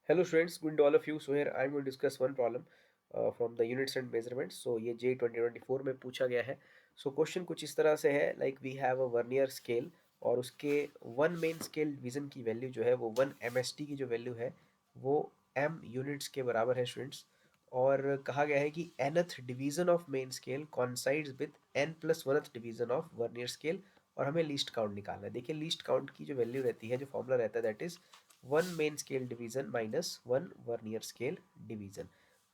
Hello students, good to all of you. So here I am going to discuss one problem from the units and measurements. So ये J 2024 में पूछा गया है. So question कुछ इस तरह से है, like we have a vernier scale और उसके वन मेन स्केल डिवीजन की वैल्यू जो है वो 1 MST की जो वैल्यू है वो m यूनिट्स के बराबर है स्टूडेंट्स. और कहा गया है कि nth division of main scale coincides with n+1th division of vernier scale और हमें लीस्ट काउंट निकालना है. देखिए लीस्ट काउंट की जो वैल्यू रहती है, जो फॉर्मूला रहता है, that is one main scale division minus one vernier scale division.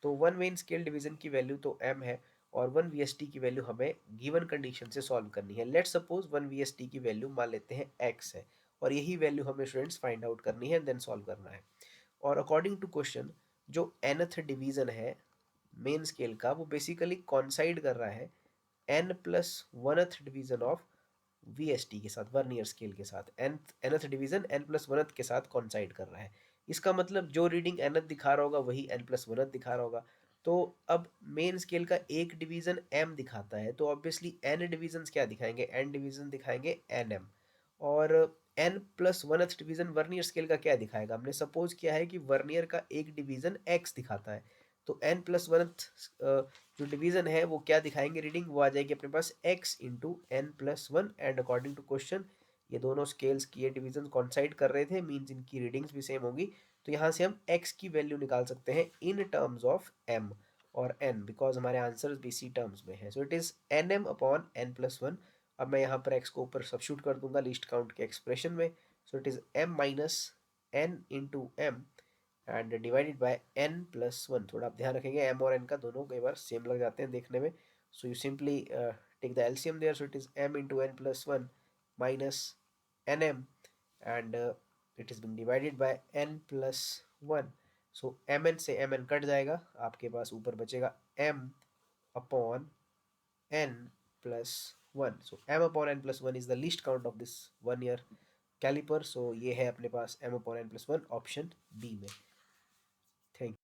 तो वन मेन स्केल डिवीजन की वैल्यू तो m है और वन वीएसटी की वैल्यू हमें गिवन कंडीशन से सॉल्व करनी है. लेट्स सपोज वन वीएसटी की वैल्यू मान लेते हैं x है और यही वैल्यू हमें स्टूडेंट्स फाइंड आउट करनी है, देन सॉल्व करना है. और अकॉर्डिंग टू क्वेश्चन जो nth डिवीजन है मेन स्केल का वो बेसिकली कॉन्साइड कर रहा है n+1th डिवीजन ऑफ वीएसटी के साथ, वर्नियर स्केल के साथ. nth डिवीजन n+1th के साथ कॉन्साइड कर रहा है. इसका मतलब जो रीडिंग nth दिखा रहा होगा वही n+1th दिखा रहा होगा. तो अब मेन स्केल का एक डिवीजन m दिखाता है तो ऑब्वियसली n डिवीजन क्या दिखाएंगे, n डिवीजन दिखाएंगे nm. और n+1th डिवीजन वर्नियर स्केल का क्या दिखाएगा, हमने सपोज किया है कि वर्नियर का एक डिवीजन x दिखाता है. तो n+1th जो डिवीजन है वो क्या दिखाएंगे रीडिंग, वो आ जाएगी अपने पास x into n+1. And according to question ये दोनों स्केल्स की ये डिवीजन कॉन्साइड कर रहे थे, मीन्स इनकी रीडिंग्स भी सेम होगी. तो यहाँ से हम x की वैल्यू निकाल सकते हैं इन टर्म्स ऑफ m और n, बिकॉज हमारे आंसर्स भी इसी टर्म्स में है. सो it is nm upon n+1. अब मैं यहाँ पर x को ऊपर सब्स्टिट्यूट कर दूंगा लीस्ट काउंट के एक्सप्रेशन में. सो it is m minus n into m and divided by n+1. थोड़ा आप ध्यान रखेंगे m और n का दोनों कई बार सेम लग जाते हैं देखने में. So you simply take the LCM there. So it is m into n+1 minus nm and it is been divided by n+1. So mn से mn कट जाएगा, आपके पास ऊपर बचेगा m upon n+1. So m upon n+1 is the least count of this vernier caliper. सो ये है अपने पास m upon n+1 option B में. थैंक